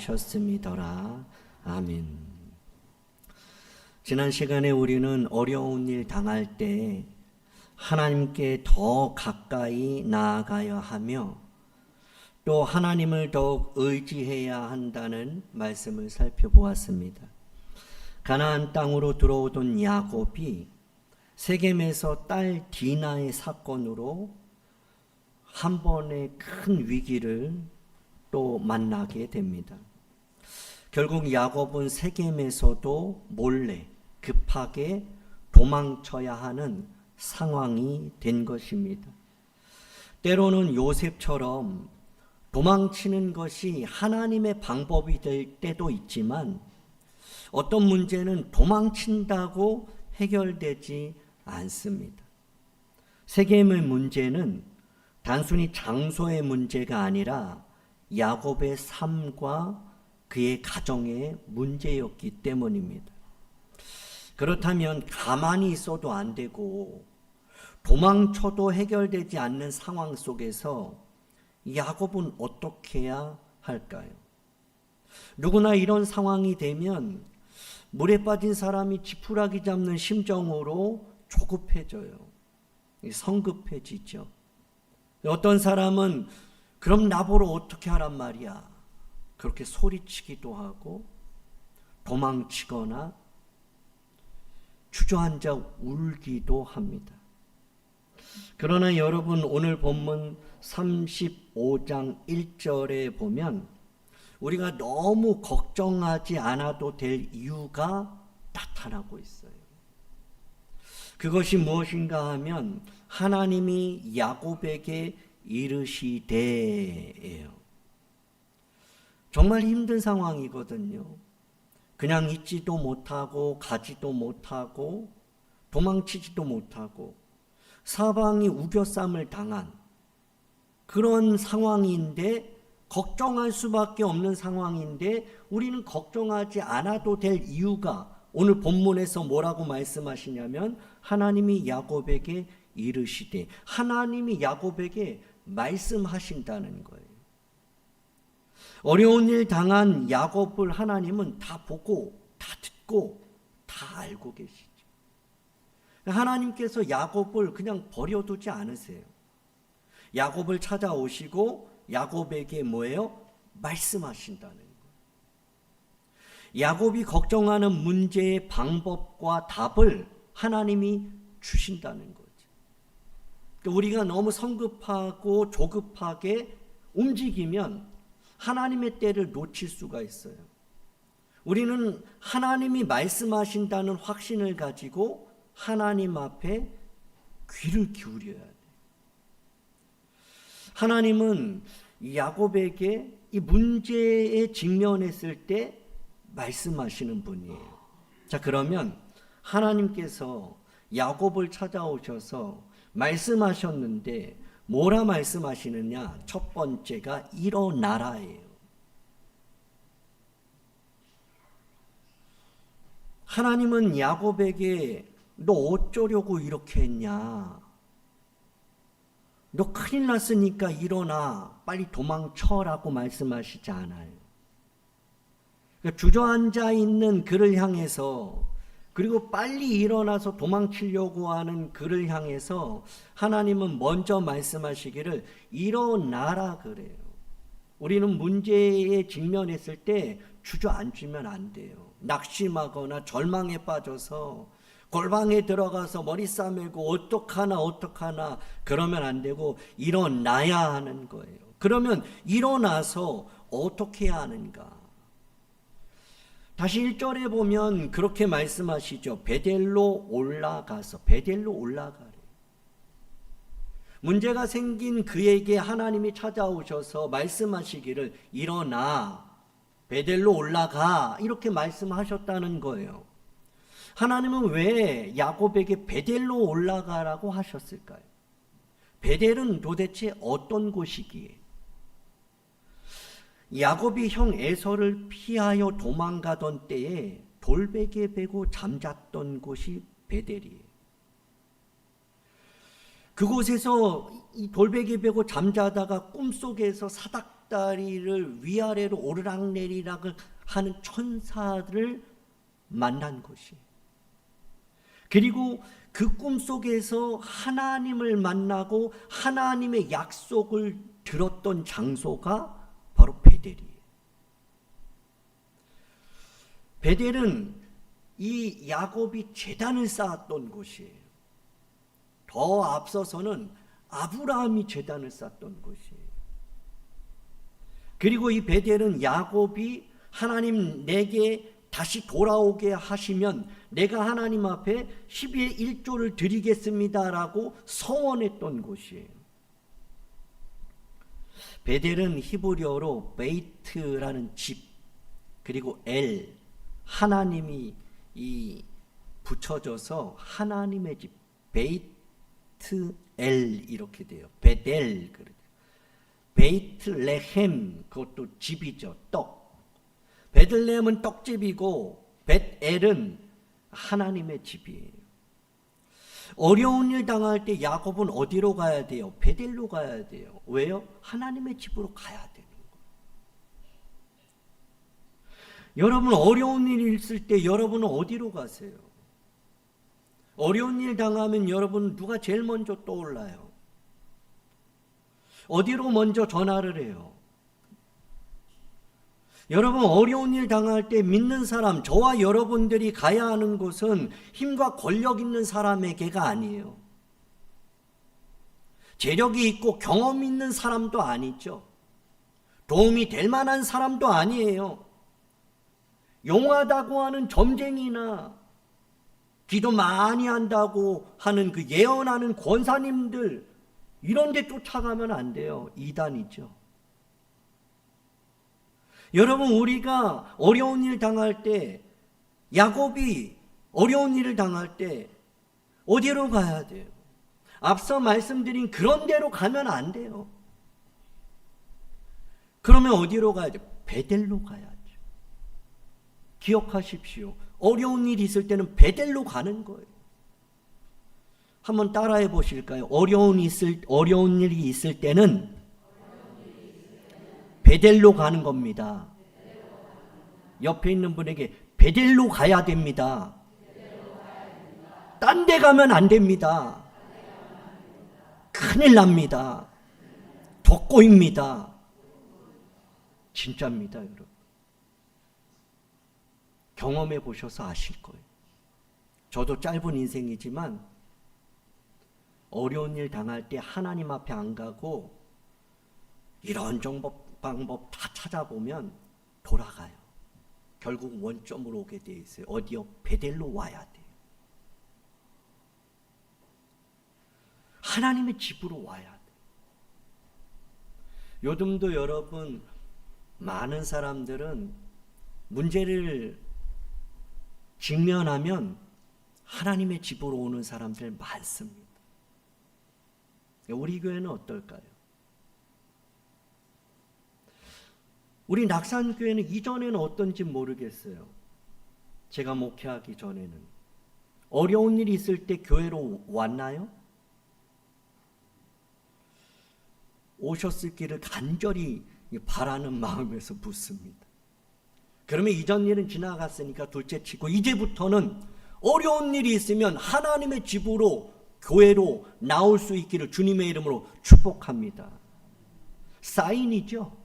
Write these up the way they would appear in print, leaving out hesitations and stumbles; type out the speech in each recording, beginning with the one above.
하셨음이더라. 아멘. 지난 시간에 우리는 어려운 일 당할 때 하나님께 더 가까이 나아가야 하며 또 하나님을 더욱 의지해야 한다는 말씀을 살펴보았습니다. 가나안 땅으로 들어오던 야곱이 세겜에서 딸 디나의 사건으로 한 번의 큰 위기를 또 만나게 됩니다. 결국 야곱은 세겜에서도 몰래 급하게 도망쳐야 하는 상황이 된 것입니다. 때로는 요셉처럼 도망치는 것이 하나님의 방법이 될 때도 있지만 어떤 문제는 도망친다고 해결되지 않습니다. 세겜의 문제는 단순히 장소의 문제가 아니라 야곱의 삶과 그의 가정의 문제였기 때문입니다. 그렇다면 가만히 있어도 안 되고 도망쳐도 해결되지 않는 상황 속에서 야곱은 어떻게 해야 할까요? 누구나 이런 상황이 되면 물에 빠진 사람이 지푸라기 잡는 심정으로 조급해져요. 성급해지죠. 어떤 사람은 그럼 나보러 어떻게 하란 말이야. 그렇게 소리치기도 하고 도망치거나 주저앉아 울기도 합니다. 그러나 여러분, 오늘 본문 35장 1절에 보면 우리가 너무 걱정하지 않아도 될 이유가 나타나고 있어요. 그것이 무엇인가 하면 하나님이 야곱에게 이르시되예요. 정말 힘든 상황이거든요. 그냥 있지도 못하고 가지도 못하고 도망치지도 못하고 사방이 우겨쌈을 당한 그런 상황인데, 걱정할 수밖에 없는 상황인데 우리는 걱정하지 않아도 될 이유가 오늘 본문에서 뭐라고 말씀하시냐면 하나님이 야곱에게 이르시되, 하나님이 야곱에게 말씀하신다는 거예요. 어려운 일 당한 야곱을 하나님은 다 보고 다 듣고 다 알고 계시죠. 하나님께서 야곱을 그냥 버려두지 않으세요. 야곱을 찾아오시고 야곱에게 뭐예요? 말씀하신다는 거예요. 야곱이 걱정하는 문제의 방법과 답을 하나님이 주신다는 거죠. 우리가 너무 성급하고 조급하게 움직이면 하나님의 때를 놓칠 수가 있어요. 우리는 하나님이 말씀하신다는 확신을 가지고 하나님 앞에 귀를 기울여야 돼요. 하나님은 야곱에게 이 문제에 직면했을 때 말씀하시는 분이에요. 자, 그러면 하나님께서 야곱을 찾아오셔서 말씀하셨는데 뭐라 말씀하시느냐? 첫 번째가 일어나라예요. 하나님은 야곱에게 너 어쩌려고 이렇게 했냐? 너 큰일 났으니까 일어나, 빨리 도망쳐라고 말씀하시지 않아요. 그러니까 주저앉아 있는 그를 향해서, 그리고 빨리 일어나서 도망치려고 하는 그를 향해서 하나님은 먼저 말씀하시기를 일어나라 그래요. 우리는 문제에 직면했을 때 주저앉으면 안 돼요. 낙심하거나 절망에 빠져서 골방에 들어가서 머리 싸매고 어떡하나 그러면 안 되고 일어나야 하는 거예요. 그러면 일어나서 어떻게 해야 하는가? 다시 1절에 보면 그렇게 말씀하시죠. 베델로 올라가서, 베델로 올라가래. 문제가 생긴 그에게 하나님이 찾아오셔서 말씀하시기를 일어나, 베델로 올라가, 이렇게 말씀하셨다는 거예요. 하나님은 왜 야곱에게 베델로 올라가라고 하셨을까요? 베델은 도대체 어떤 곳이기에? 야곱이 형 에서를 피하여 도망가던 때에 돌베개 베고 잠잤던 곳이 베델이에요. 그곳에서 이 돌베개 베고 잠자다가 꿈속에서 사닥 앞다리를 위아래로 오르락내리락을 하는 천사를 만난 것이. 그리고 그 꿈속에서 하나님을 만나고 하나님의 약속을 들었던 장소가 바로 베델이에요. 베델은 이 야곱이 제단을 쌓았던 곳이에요. 더 앞서서는 아브라함이 제단을 쌓았던 곳이에요. 그리고 이 베델은 야곱이 하나님 내게 다시 돌아오게 하시면 내가 하나님 앞에 10의 1조를 드리겠습니다라고 서원했던 곳이에요. 베델은 히브리어로 베이트라는 집, 그리고 엘, 하나님이 붙여져서 하나님의 집, 베이트 엘 이렇게 돼요. 베델. 베이트레헴, 그것도 집이죠. 떡. 베들레헴은 떡집이고 벳엘은 하나님의 집이에요. 어려운 일 당할 때 야곱은 어디로 가야 돼요? 베델로 가야 돼요. 왜요? 하나님의 집으로 가야 되는 거예요. 여러분 어려운 일이 있을 때 여러분은 어디로 가세요? 어려운 일 당하면 여러분 누가 제일 먼저 떠올라요? 어디로 먼저 전화를 해요? 여러분 어려운 일 당할 때 믿는 사람, 저와 여러분들이 가야 하는 곳은 힘과 권력 있는 사람에게가 아니에요. 재력이 있고 경험 있는 사람도 아니죠. 도움이 될 만한 사람도 아니에요. 용하다고 하는 점쟁이나 기도 많이 한다고 하는 그 예언하는 권사님들, 이런 데 쫓아가면 안 돼요. 이단이죠. 여러분 우리가 어려운 일 당할 때, 야곱이 어려운 일을 당할 때 어디로 가야 돼요? 앞서 말씀드린 그런 데로 가면 안 돼요. 그러면 어디로 가야 돼요? 베델로 가야죠. 기억하십시오. 어려운 일이 있을 때는 베델로 가는 거예요. 한번 따라해 보실까요? 어려운 일이 있을 때는 베델로 가는 겁니다. 옆에 있는 분에게 베델로 가야 됩니다. 딴 데 가면 안 됩니다. 큰일 납니다. 더 꼬입니다. 진짜입니다, 여러분. 경험해 보셔서 아실 거예요. 저도 짧은 인생이지만 어려운 일 당할 때 하나님 앞에 안 가고 이런 방법 다 찾아보면 돌아가요. 결국 원점으로 오게 돼 있어요. 어디요? 베델로 와야 돼요. 하나님의 집으로 와야 돼요. 요즘도 여러분 많은 사람들은 문제를 직면하면 하나님의 집으로 오는 사람들 많습니다. 우리 교회는 어떨까요? 우리 낙산교회는 이전에는 어떤지 모르겠어요. 제가 목회하기 전에는. 어려운 일이 있을 때 교회로 왔나요? 오셨을 길을 간절히 바라는 마음에서 묻습니다. 그러면 이전 일은 지나갔으니까 둘째 치고 이제부터는 어려운 일이 있으면 하나님의 집으로, 교회로 나올 수 있기를 주님의 이름으로 축복합니다. 사인이죠.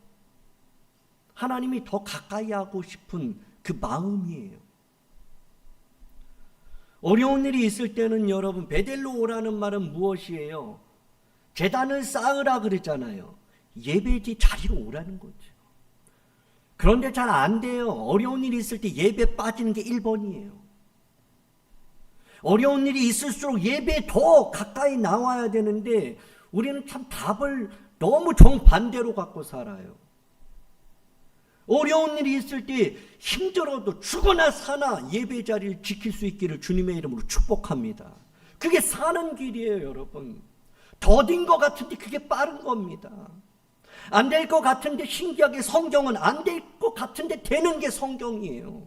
하나님이 더 가까이 하고 싶은 그 마음이에요. 어려운 일이 있을 때는 여러분 베델로 오라는 말은 무엇이에요? 제단을 쌓으라 그랬잖아요. 예배지 자리로 오라는 거죠. 그런데 잘 안 돼요. 어려운 일이 있을 때 예배 빠지는 게 1번이에요. 어려운 일이 있을수록 예배에 더 가까이 나와야 되는데 우리는 참 답을 너무 정반대로 갖고 살아요. 어려운 일이 있을 때 힘들어도 죽거나 사나 예배 자리를 지킬 수 있기를 주님의 이름으로 축복합니다. 그게 사는 길이에요, 여러분. 더딘 것 같은데 그게 빠른 겁니다. 안 될 것 같은데 신기하게 성경은 안 될 것 같은데 되는 게 성경이에요.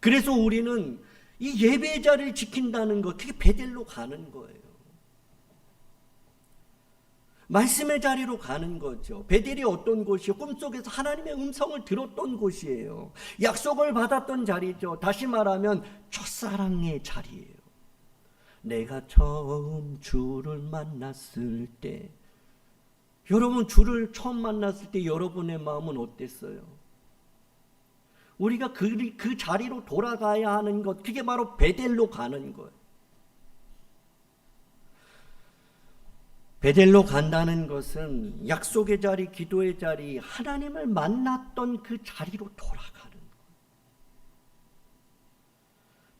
그래서 우리는 이 예배 자리를 지킨다는 것, 그게 베델로 가는 거예요. 말씀의 자리로 가는 거죠. 베델이 어떤 곳이요? 꿈속에서 하나님의 음성을 들었던 곳이에요. 약속을 받았던 자리죠. 다시 말하면 첫사랑의 자리예요. 내가 처음 주를 만났을 때, 여러분 주를 처음 만났을 때 여러분의 마음은 어땠어요? 우리가 그 자리로 돌아가야 하는 것, 그게 바로 베델로 가는 거예요. 베델로 간다는 것은 약속의 자리, 기도의 자리, 하나님을 만났던 그 자리로 돌아가는 거예요.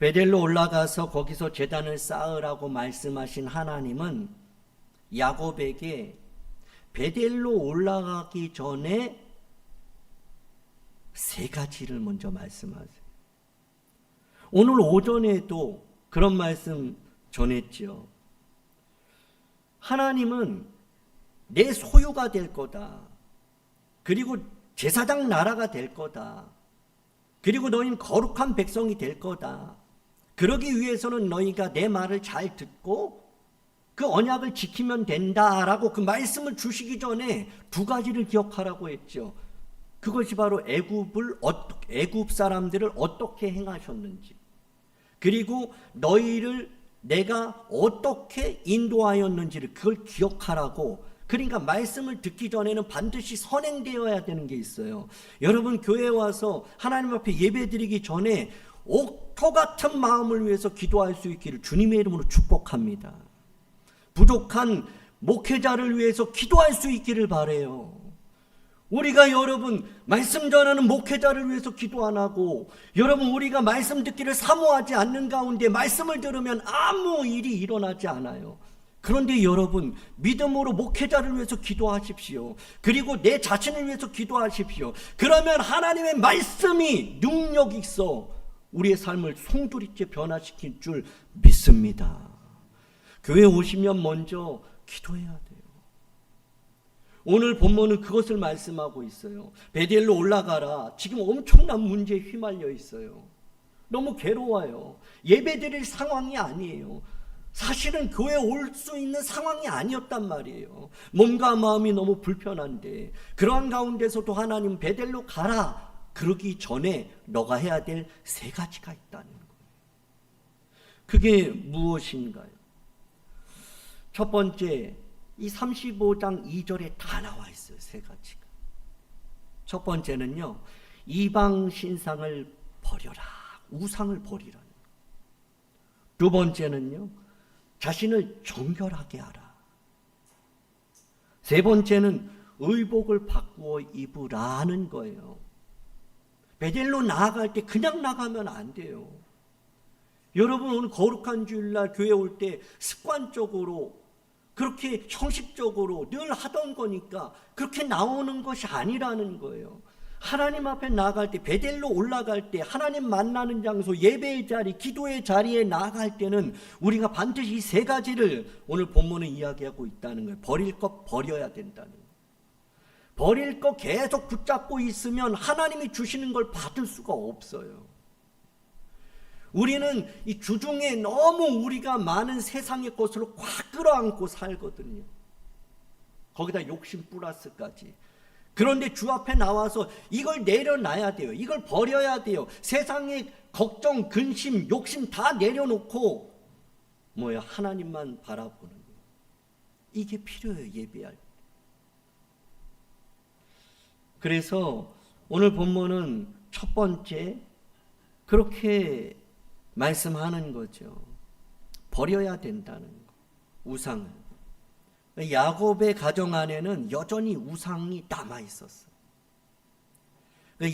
베델로 올라가서 거기서 제단을 쌓으라고 말씀하신 하나님은 야곱에게 베델로 올라가기 전에 세 가지를 먼저 말씀하세요. 오늘 오전에도 그런 말씀 전했죠. 하나님은 내 소유가 될 거다. 그리고 제사장 나라가 될 거다. 그리고 너희는 거룩한 백성이 될 거다. 그러기 위해서는 너희가 내 말을 잘 듣고 그 언약을 지키면 된다라고 그 말씀을 주시기 전에 두 가지를 기억하라고 했죠. 그것이 바로 애굽 사람들을 어떻게 행하셨는지, 그리고 너희를 내가 어떻게 인도하였는지를 그걸 기억하라고. 그러니까 말씀을 듣기 전에는 반드시 선행되어야 되는 게 있어요. 여러분 교회에 와서 하나님 앞에 예배드리기 전에 옥토 같은 마음을 위해서 기도할 수 있기를 주님의 이름으로 축복합니다. 부족한 목회자를 위해서 기도할 수 있기를 바라요. 우리가 여러분 말씀 전하는 목회자를 위해서 기도 안 하고, 여러분 우리가 말씀 듣기를 사모하지 않는 가운데 말씀을 들으면 아무 일이 일어나지 않아요. 그런데 여러분 믿음으로 목회자를 위해서 기도하십시오. 그리고 내 자신을 위해서 기도하십시오. 그러면 하나님의 말씀이 능력 있어 우리의 삶을 송두리째 변화시킬 줄 믿습니다. 교회 오시면 먼저 기도해야 돼요. 오늘 본문은 그것을 말씀하고 있어요. 베델로 올라가라. 지금 엄청난 문제에 휘말려 있어요. 너무 괴로워요. 예배드릴 상황이 아니에요. 사실은 교회에 올 수 있는 상황이 아니었단 말이에요. 몸과 마음이 너무 불편한데, 그러한 가운데서도 하나님 베델로 가라. 그러기 전에 너가 해야 될 세 가지가 있다는 거예요. 그게 무엇인가요? 첫 번째, 이 35장 2절에 다 나와 있어요. 세 가지가. 첫 번째는요, 이방 신상을 버려라. 우상을 버리라는 거예요. 두 번째는요, 자신을 정결하게 하라. 세 번째는 의복을 바꾸어 입으라는 거예요. 베델로 나아갈 때 그냥 나가면 안 돼요. 여러분 오늘 거룩한 주일날 교회 올 때 습관적으로 그렇게 형식적으로 늘 하던 거니까 그렇게 나오는 것이 아니라는 거예요. 하나님 앞에 나아갈 때, 베델로 올라갈 때, 하나님 만나는 장소, 예배의 자리, 기도의 자리에 나아갈 때는 우리가 반드시 이 세 가지를 오늘 본문은 이야기하고 있다는 거예요. 버릴 것 버려야 된다는 거예요. 버릴 거 계속 붙잡고 있으면 하나님이 주시는 걸 받을 수가 없어요. 우리는 이 주중에 너무 우리가 많은 세상의 것으로 꽉 끌어안고 살거든요. 거기다 욕심 플러스까지. 그런데 주 앞에 나와서 이걸 내려놔야 돼요. 이걸 버려야 돼요. 세상의 걱정, 근심, 욕심 다 내려놓고 하나님만 바라보는 거예요. 이게 필요해요. 예배할 때. 그래서 오늘 본문은 첫 번째 그렇게 말씀하는 거죠. 버려야 된다는 거. 우상을. 야곱의 가정 안에는 여전히 우상이 남아 있었어요.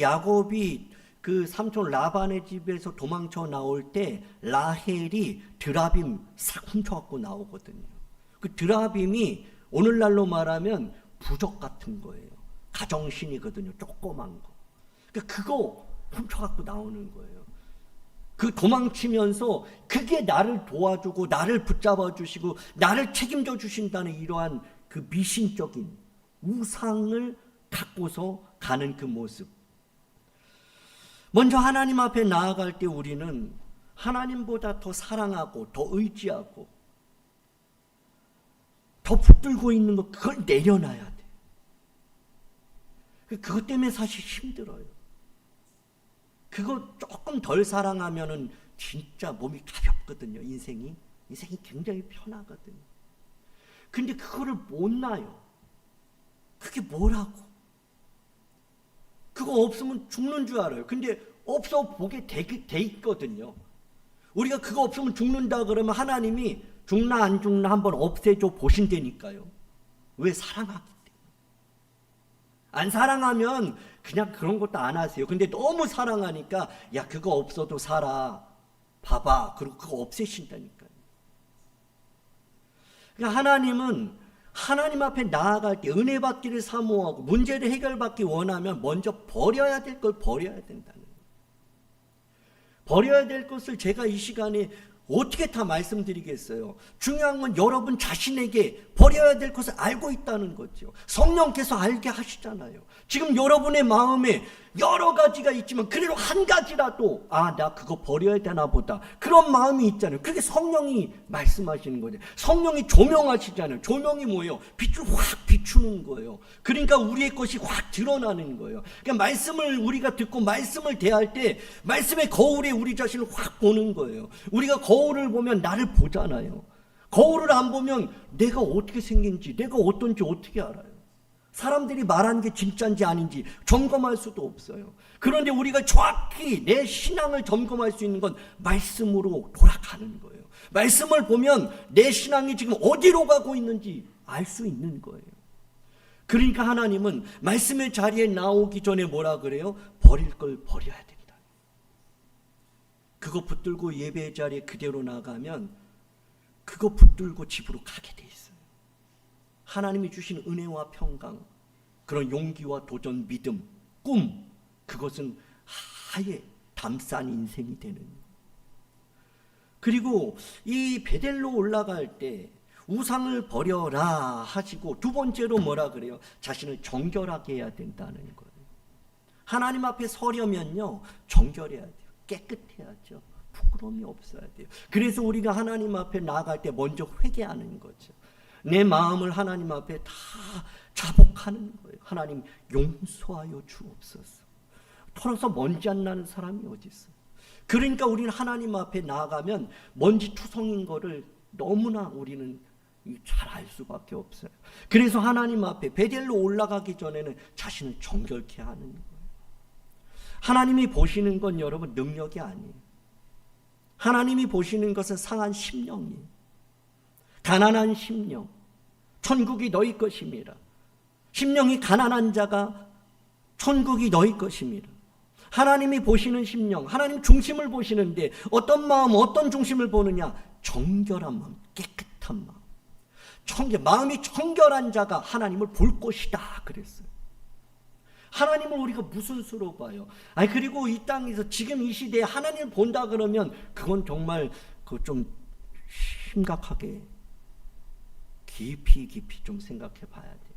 야곱이 그 삼촌 라반의 집에서 도망쳐 나올 때 라헬이 드라빔 싹 훔쳐갖고 나오거든요. 그 드라빔이 오늘날로 말하면 부적 같은 거예요. 가정신이거든요. 조그만 거. 그거 훔쳐갖고 나오는 거예요. 그 도망치면서 그게 나를 도와주고 나를 붙잡아 주시고 나를 책임져 주신다는 이러한 그 미신적인 우상을 갖고서 가는 그 모습. 먼저 하나님 앞에 나아갈 때 우리는 하나님보다 더 사랑하고 더 의지하고 더 붙들고 있는 거 그걸 내려놔야 돼. 그것 때문에 사실 힘들어요. 그거 조금 덜 사랑하면은 진짜 몸이 가볍거든요. 인생이 굉장히 편하거든요. 근데 그거를 못 놔요. 그게 뭐라고? 그거 없으면 죽는 줄 알아요. 근데 없어 보게 돼 있거든요. 우리가 그거 없으면 죽는다 그러면 하나님이 죽나 안 죽나 한번 없애줘 보신다니까요. 왜? 사랑하기 때문에. 안 사랑하면 그냥 그런 것도 안 하세요. 근데 너무 사랑하니까 야 그거 없어도 살아. 봐봐. 그리고 그거 없애신다니까요. 그러니까 하나님은 하나님 앞에 나아갈 때 은혜 받기를 사모하고 문제를 해결받기 원하면 먼저 버려야 될 걸 버려야 된다는 거예요. 버려야 될 것을 제가 이 시간에 어떻게 다 말씀드리겠어요. 중요한 건 여러분 자신에게 버려야 될 것을 알고 있다는 거죠. 성령께서 알게 하시잖아요. 지금 여러분의 마음에 여러 가지가 있지만 그래도 한 가지라도 나 그거 버려야 되나 보다 그런 마음이 있잖아요. 그게 성령이 말씀하시는 거죠. 성령이 조명하시잖아요. 조명이 뭐예요? 빛을 확 비추는 거예요. 그러니까 우리의 것이 확 드러나는 거예요. 그러니까 말씀을 우리가 듣고 말씀을 대할 때 말씀의 거울에 우리 자신을 확 보는 거예요. 우리가 거울을 보면 나를 보잖아요. 거울을 안 보면 내가 어떻게 생긴지 내가 어떤지 어떻게 알아요? 사람들이 말하는 게 진짜인지 아닌지 점검할 수도 없어요. 그런데 우리가 정확히 내 신앙을 점검할 수 있는 건 말씀으로 돌아가는 거예요. 말씀을 보면 내 신앙이 지금 어디로 가고 있는지 알 수 있는 거예요. 그러니까 하나님은 말씀의 자리에 나오기 전에 뭐라 그래요? 버릴 걸 버려야 된다. 그거 붙들고 예배의 자리에 그대로 나가면 그거 붙들고 집으로 가게 돼 있어요. 하나님이 주신 은혜와 평강, 그런 용기와 도전, 믿음, 꿈, 그것은 아예 담싼 인생이 되는 거예요. 그리고 이 베델로 올라갈 때 우상을 버려라 하시고 두 번째로 뭐라 그래요? 자신을 정결하게 해야 된다는 거예요. 하나님 앞에 서려면요 정결해야 돼요. 깨끗해야죠. 부끄러움이 없어야 돼요. 그래서 우리가 하나님 앞에 나아갈 때 먼저 회개하는 거죠. 내 마음을 하나님 앞에 다 자복하는 거예요. 하나님 용서하여 주옵소서. 털어서 먼지 안 나는 사람이 어디 있어요? 그러니까 우리는 하나님 앞에 나아가면 먼지 투성인 거를 너무나 우리는 잘 알 수밖에 없어요. 그래서 하나님 앞에 베델로 올라가기 전에는 자신을 정결케 하는 거예요. 하나님이 보시는 건 여러분 능력이 아니에요. 하나님이 보시는 것은 상한 심령이에요. 가난한 심령. 천국이 너희 것입니다. 심령이 가난한 자가 천국이 너희 것입니다. 하나님이 보시는 심령, 하나님 중심을 보시는데 어떤 마음, 어떤 중심을 보느냐? 정결한 마음, 깨끗한 마음. 마음이 정결한 자가 하나님을 볼 것이다 그랬어요. 하나님을 우리가 무슨 수로 봐요? 그리고 이 땅에서 지금 이 시대에 하나님을 본다 그러면 그건 정말 좀 심각하게 깊이 좀 생각해 봐야 돼요.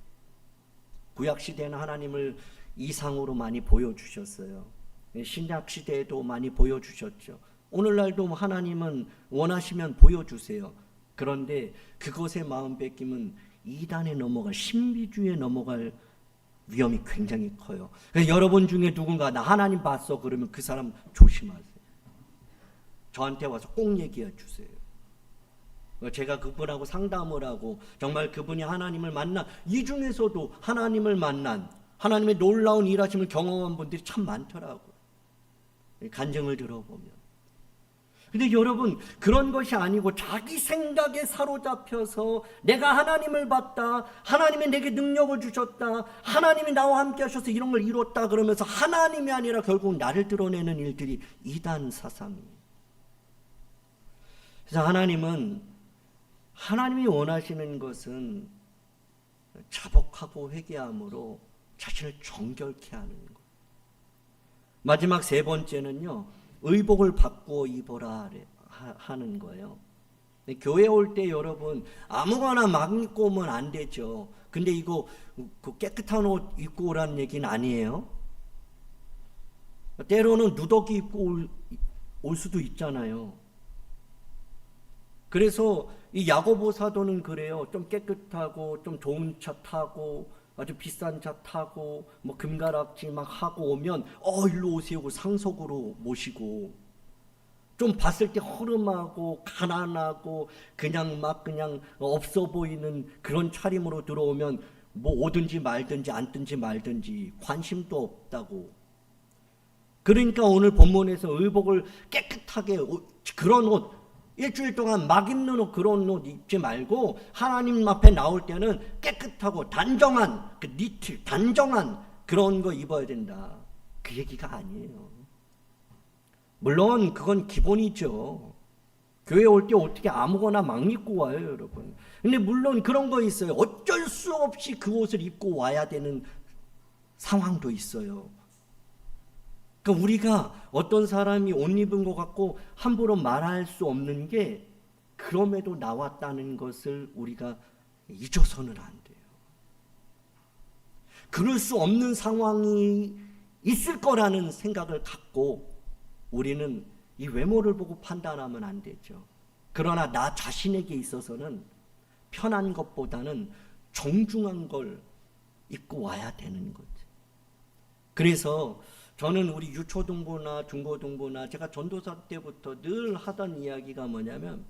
구약 시대에는 하나님을 이상으로 많이 보여주셨어요. 신약 시대에도 많이 보여주셨죠. 오늘날도 하나님은 원하시면 보여주세요. 그런데 그것의 마음 뺏기면 이단에 넘어갈, 신비주의에 넘어갈 위험이 굉장히 커요. 여러분 중에 누군가 나 하나님 봤어 그러면 그 사람 조심하세요. 저한테 와서 꼭 얘기해 주세요. 제가 그분하고 상담을 하고 정말 그분이 하나님을 만난, 이 중에서도 하나님을 만난, 하나님의 놀라운 일하심을 경험한 분들이 참 많더라고요. 간증을 들어보면. 근데 여러분 그런 것이 아니고 자기 생각에 사로잡혀서 내가 하나님을 봤다, 하나님이 내게 능력을 주셨다, 하나님이 나와 함께 하셔서 이런 걸 이뤘다 그러면서 하나님이 아니라 결국 나를 드러내는 일들이 이단 사상이에요. 그래서 하나님이 원하시는 것은 자복하고 회개함으로 자신을 정결케 하는 것. 마지막 세 번째는요, 의복을 바꾸어 입어라 하는 거예요. 교회 올 때 여러분 아무거나 막 입고 오면 안 되죠. 근데 이거 그 깨끗한 옷 입고 오라는 얘기는 아니에요. 때로는 누더기 입고 올 수도 있잖아요. 그래서 이 야고보 사도는 그래요. 좀 깨끗하고 좀 좋은 차 타고 아주 비싼 차 타고 뭐 금가락질 막 하고 오면 일로 오세요. 상속으로 모시고, 좀 봤을 때 허름하고 가난하고 그냥 없어 보이는 그런 차림으로 들어오면 뭐 오든지 말든지 앉든지 말든지 관심도 없다고. 그러니까 오늘 본문에서 의복을 깨끗하게, 그런 옷, 일주일 동안 막 입는 옷, 그런 옷 입지 말고 하나님 앞에 나올 때는 깨끗하고 단정한 그 니트, 단정한 그런 거 입어야 된다, 그 얘기가 아니에요. 물론 그건 기본이죠. 교회 올 때 어떻게 아무거나 막 입고 와요, 여러분. 근데 물론 그런 거 있어요. 어쩔 수 없이 그 옷을 입고 와야 되는 상황도 있어요. 그러니까 우리가 어떤 사람이 옷 입은 것 같고 함부로 말할 수 없는 게, 그럼에도 나왔다는 것을 우리가 잊어서는 안 돼요. 그럴 수 없는 상황이 있을 거라는 생각을 갖고 우리는 이 외모를 보고 판단하면 안 되죠. 그러나 나 자신에게 있어서는 편한 것보다는 정중한 걸 입고 와야 되는 거죠. 그래서 저는 우리 유초등부나 중고등부나 제가 전도사 때부터 늘 하던 이야기가 뭐냐면,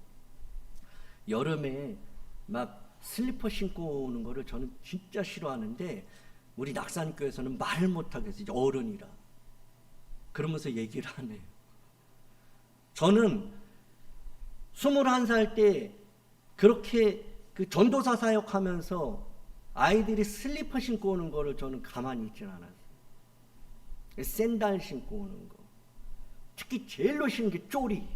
여름에 막 슬리퍼 신고 오는 거를 저는 진짜 싫어하는데 우리 낙산교에서는 말을 못하겠어요. 어른이라. 그러면서 얘기를 하네요. 저는 21살 때 그렇게 그 전도사 사역하면서 아이들이 슬리퍼 신고 오는 거를 저는 가만히 있진 않았어요. 샌들 신고 오는 거. 특히 제일로 싫은 게 쪼리.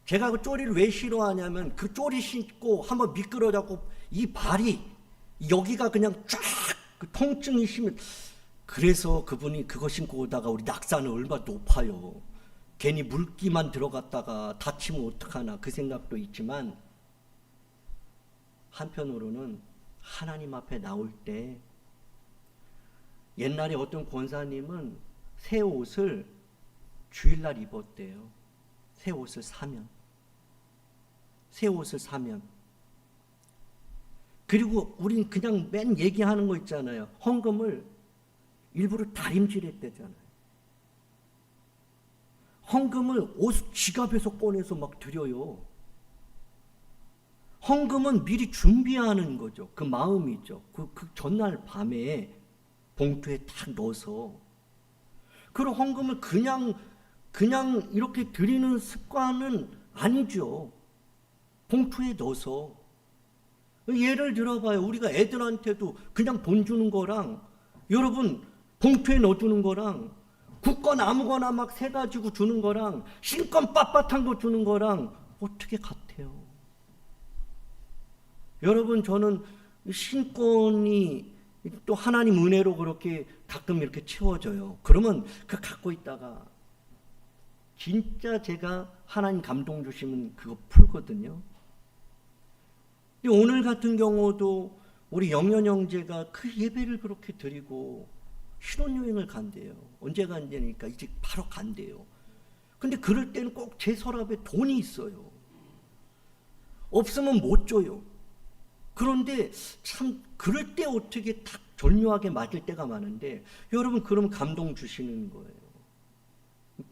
제가 그 쪼리를 왜 싫어하냐면, 그 쪼리 신고 한번 미끄러져갖고 이 발이 여기가 그냥 쫙 그 통증이 심해. 그래서 그분이 그거 신고 오다가 우리 낙산은 얼마나 높아요. 괜히 물기만 들어갔다가 다치면 어떡하나 그 생각도 있지만, 한편으로는 하나님 앞에 나올 때, 옛날에 어떤 권사님은 새 옷을 주일날 입었대요. 새 옷을 사면. 그리고 우린 그냥 맨 얘기하는 거 있잖아요. 헌금을 일부러 다림질했대잖아요. 헌금을 옷 지갑에서 꺼내서 막 드려요. 헌금은 미리 준비하는 거죠. 그 마음이죠. 그 전날 밤에 봉투에 탁 넣어서. 그리고 헌금을 그냥 이렇게 드리는 습관은 아니죠. 봉투에 넣어서. 예를 들어봐요. 우리가 애들한테도 그냥 돈 주는 거랑, 여러분 봉투에 넣어주는 거랑, 굳건 아무거나 막 세가지고 주는 거랑, 신건 빳빳한 거 주는 거랑 어떻게 같아요? 여러분, 저는 신건이 또 하나님 은혜로 그렇게 가끔 이렇게 채워져요. 그러면 그 갖고 있다가 진짜 제가 하나님 감동 주시면 그거 풀거든요. 오늘 같은 경우도 우리 영현 형제가 그 예배를 그렇게 드리고 신혼여행을 간대요. 언제 간다니까 이제 바로 간대요. 근데 그럴 때는 꼭 제 서랍에 돈이 있어요. 없으면 못 줘요. 그런데 참 그럴 때 어떻게 딱 절묘하게 맞을 때가 많은데, 여러분 그러면 감동 주시는 거예요.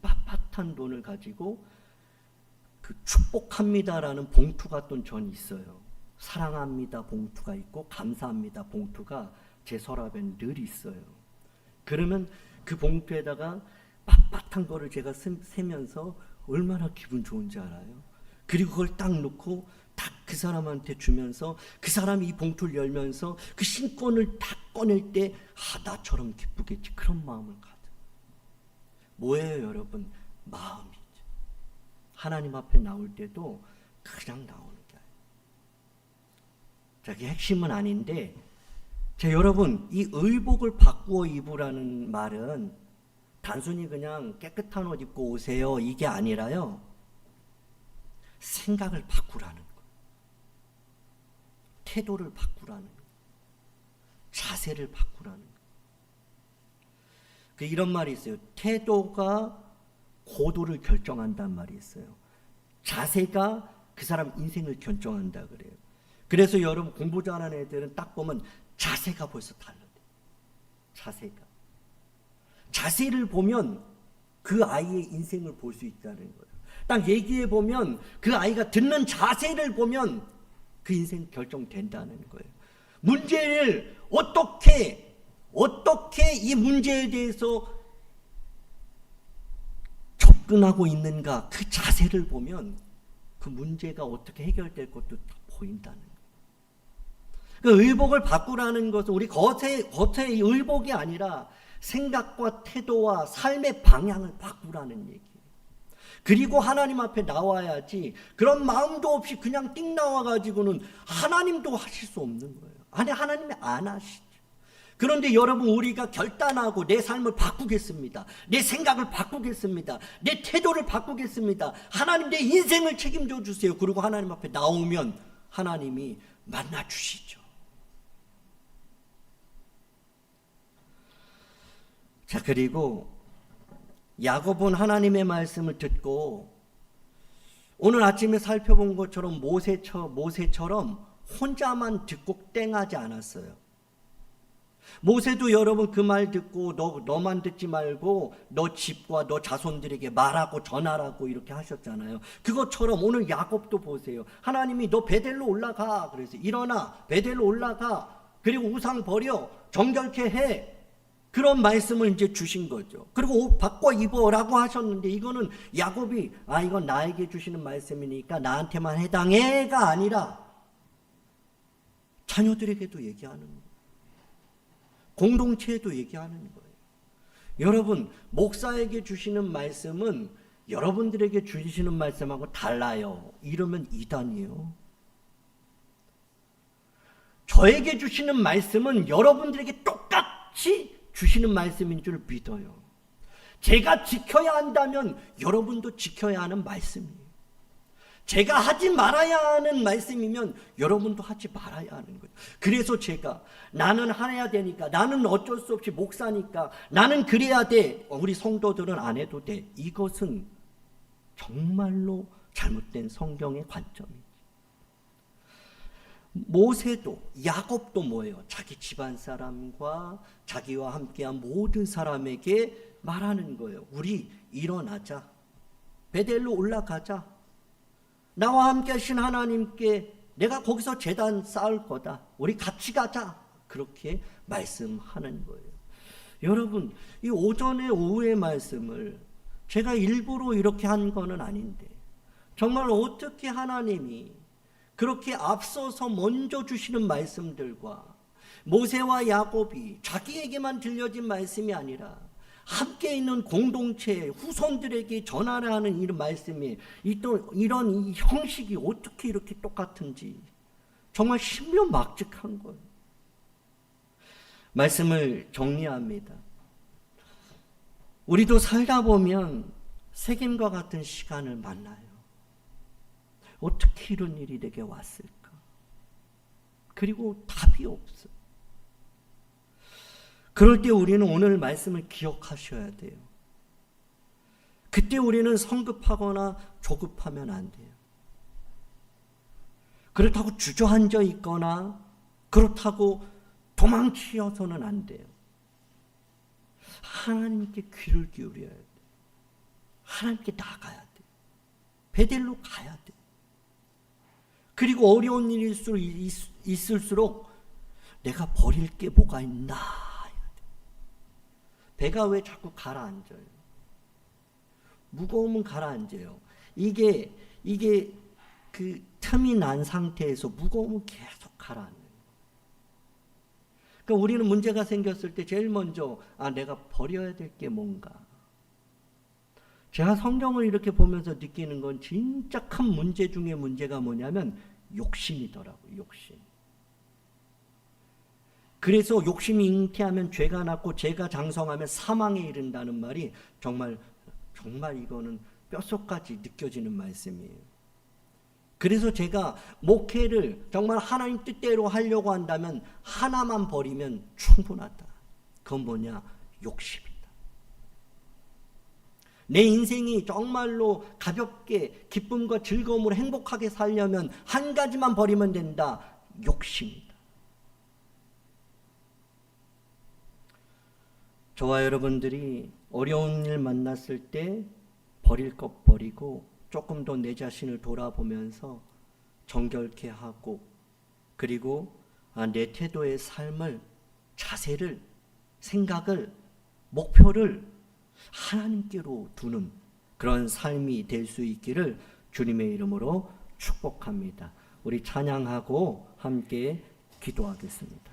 빳빳한 돈을 가지고 그 축복합니다라는 봉투가 또 전 있어요. 사랑합니다 봉투가 있고 감사합니다 봉투가 제 서랍엔 늘 있어요. 그러면 그 봉투에다가 빳빳한 거를 제가 세면서 얼마나 기분 좋은지 알아요? 그리고 그걸 딱 놓고 딱 그 사람한테 주면서 그 사람이 이 봉투를 열면서 그 신권을 딱 꺼낼 때, 나처럼 기쁘겠지, 그런 마음을 가져. 뭐예요 여러분? 마음이죠. 하나님 앞에 나올 때도 그냥 나오는 게 아니에요. 자, 그게 핵심은 아닌데, 자, 여러분, 이 의복을 바꾸어 입으라는 말은 단순히 그냥 깨끗한 옷 입고 오세요 이게 아니라요, 생각을 바꾸라는 거예요. 태도를 바꾸라는 거예요. 자세를 바꾸라는 거예요. 이런 말이 있어요. 태도가 고도를 결정한다는 말이 있어요. 자세가 그 사람 인생을 결정한다 그래요. 그래서 여러분 공부 잘하는 애들은 딱 보면 자세가 벌써 달라요. 자세를 보면 그 아이의 인생을 볼 수 있다는 거예요. 딱 얘기해 보면 그 아이가 듣는 자세를 보면 그 인생 결정된다는 거예요. 문제를 어떻게 이 문제에 대해서 접근하고 있는가, 그 자세를 보면 그 문제가 어떻게 해결될 것도 보인다는 거예요. 그 의복을 바꾸라는 것은 우리 겉의 의복이 아니라 생각과 태도와 삶의 방향을 바꾸라는 얘기예요. 그리고 하나님 앞에 나와야지 그런 마음도 없이 그냥 띵 나와가지고는 하나님도 하실 수 없는 거예요. 아니, 하나님이 안 하시죠. 그런데 여러분, 우리가 결단하고 내 삶을 바꾸겠습니다. 내 생각을 바꾸겠습니다. 내 태도를 바꾸겠습니다. 하나님 내 인생을 책임져 주세요. 그리고 하나님 앞에 나오면 하나님이 만나 주시죠. 자, 그리고 야곱은 하나님의 말씀을 듣고 오늘 아침에 살펴본 것처럼 모세처럼 혼자만 듣고 땡하지 않았어요. 모세도 여러분 그 말 듣고 너만 듣지 말고 너 집과 너 자손들에게 말하고 전하라고 이렇게 하셨잖아요. 그것처럼 오늘 야곱도 보세요. 하나님이 너 베델로 올라가, 그래서 일어나 베델로 올라가, 그리고 우상 버려, 정결케 해, 그런 말씀을 이제 주신 거죠. 그리고 옷 바꿔 입어라고 하셨는데, 이거는 야곱이 이건 나에게 주시는 말씀이니까 나한테만 해당해가 아니라 자녀들에게도 얘기하는 거예요. 공동체에도 얘기하는 거예요. 여러분, 목사에게 주시는 말씀은 여러분들에게 주시는 말씀하고 달라요. 이러면 이단이에요. 저에게 주시는 말씀은 여러분들에게 똑같이 주시는 말씀인 줄 믿어요. 제가 지켜야 한다면 여러분도 지켜야 하는 말씀이에요. 제가 하지 말아야 하는 말씀이면 여러분도 하지 말아야 하는 거예요. 그래서 제가 나는 해야 되니까, 나는 어쩔 수 없이 목사니까, 나는 그래야 돼, 우리 성도들은 안 해도 돼, 이것은 정말로 잘못된 성경의 관점이에요. 모세도 야곱도 뭐예요? 자기 집안 사람과 자기와 함께한 모든 사람에게 말하는 거예요. 우리 일어나자, 베델로 올라가자, 나와 함께 하신 하나님께 내가 거기서 제단 쌓을 거다, 우리 같이 가자, 그렇게 말씀하는 거예요. 여러분, 이 오전에 오후의 말씀을 제가 일부러 이렇게 한 거는 아닌데, 정말 어떻게 하나님이 그렇게 앞서서 먼저 주시는 말씀들과 모세와 야곱이 자기에게만 들려진 말씀이 아니라 함께 있는 공동체 후손들에게 전하라는 이런 말씀이 이런 이 형식이 어떻게 이렇게 똑같은지 정말 신묘막측한 거예요. 말씀을 정리합니다. 우리도 살다 보면 세겜과 같은 시간을 만나요. 어떻게 이런 일이 내게 왔을까? 그리고 답이 없어요. 그럴 때 우리는 오늘 말씀을 기억하셔야 돼요. 그때 우리는 성급하거나 조급하면 안 돼요. 그렇다고 주저앉아 있거나 그렇다고 도망치어서는 안 돼요. 하나님께 귀를 기울여야 돼요. 하나님께 나가야 돼요. 베델로 가야 돼요. 그리고 어려운 일이 있을수록 내가 버릴 게 뭐가 있나 해야 돼. 배가 왜 자꾸 가라앉아요? 무거우면 가라앉아요. 이게 그 틈이 난 상태에서 무거우면 계속 가라앉는 거예요. 그러니까 우리는 문제가 생겼을 때 제일 먼저 내가 버려야 될 게 뭔가. 제가 성경을 이렇게 보면서 느끼는 건 진짜 큰 문제 중에 문제가 뭐냐면 욕심이더라고요. 욕심. 그래서 욕심이 잉태하면 죄가 낳고 죄가 장성하면 사망에 이른다는 말이 정말 이거는 뼛속까지 느껴지는 말씀이에요. 그래서 제가 목회를 정말 하나님 뜻대로 하려고 한다면 하나만 버리면 충분하다. 그건 뭐냐? 욕심이다. 내 인생이 정말로 가볍게 기쁨과 즐거움으로 행복하게 살려면 한 가지만 버리면 된다. 욕심이다. 저와 여러분들이 어려운 일 만났을 때 버릴 것 버리고 조금 더 내 자신을 돌아보면서 정결케 하고, 그리고 내 태도의 삶을, 자세를, 생각을, 목표를 하나님께로 두는 그런 삶이 될 수 있기를 주님의 이름으로 축복합니다. 우리 찬양하고 함께 기도하겠습니다.